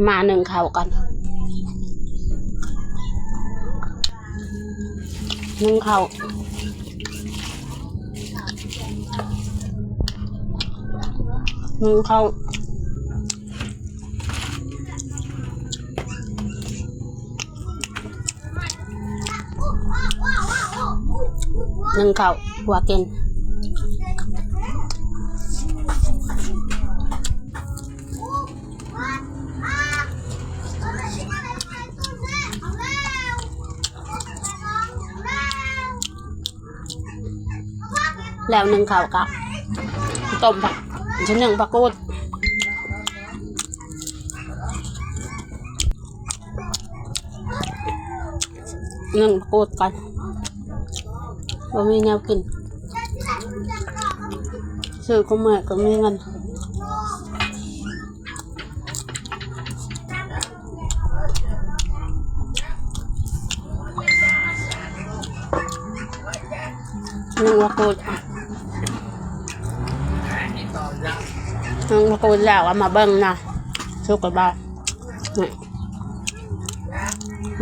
มาหนึ่งเข่ากันหนึ่งเข่าหนึ่งเข่าหนึ่งเข่าหัวกินแล้วหนึ่งเข่ากับต้มผักชิ้นหนึ่งผักกูดหนึ่งผักกูดกันเรามีแนวกินซื้อก็เมื่อก็มีเงินหนึ่งผักกูดมาปูแล้วเอามาเบิ้งนะชุกกับบ้าน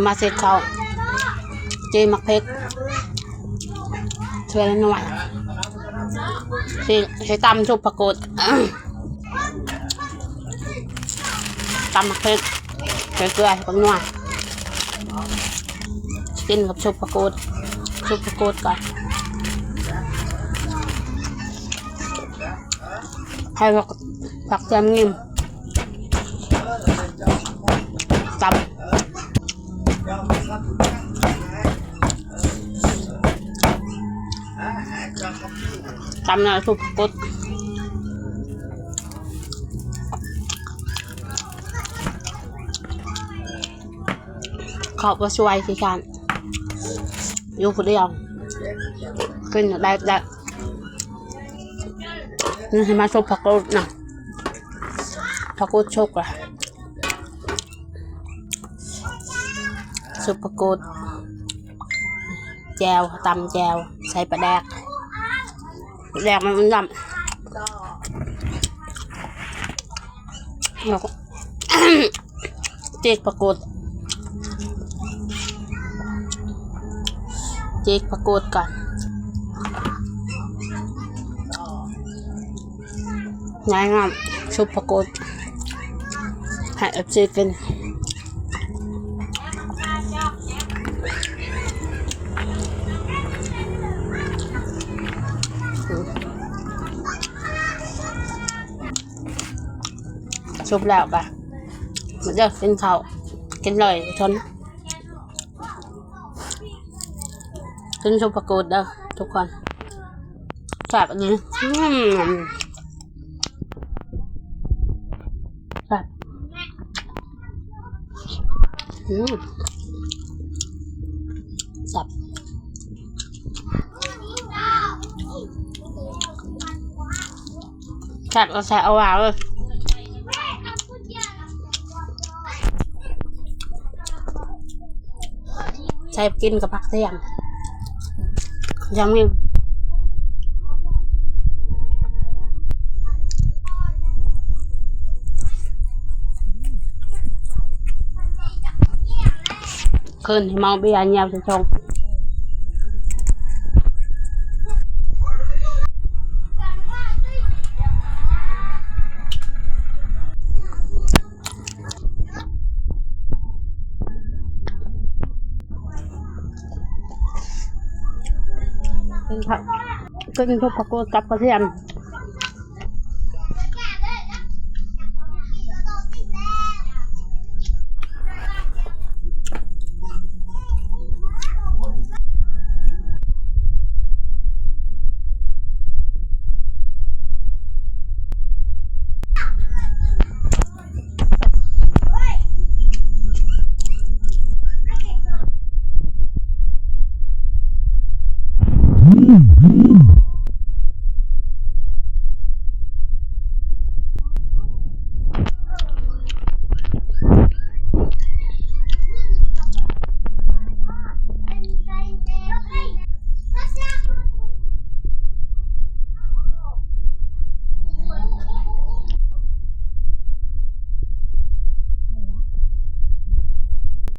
มาเสร็จเขาจีมักเพกช่วยหน่อยใช้ตำชุบผักกูดตำมักเพกเกลือกับนัวกินกับชุบผักกูดก่อนให้ผักแจมนิ่มตำนะสุกกุดขอบว่าช่วยสิการอยู่คนเดียวกินได้นี่ให้มาชมผักกูดนะผักกูดชกอะซุปผักกูดแจวตำแจวใส่ปลาแดกมันดำแล้วก็ จีกผักกูดก่อนง่ายงามชุบผักกูดให้เอาจีกินชุบแล้วปะมันจะกินข้าวกินเลยชนกินชุบผักกูดเด้อทุกคนแซ่บอันนี้แบบสับแซ่บก็แซ่บเอาว่าเลยใช้กินกับผักเทียมยังมีคืนเมาเบียร์เงียบชงกินทุบผักกูดกับกระเทียม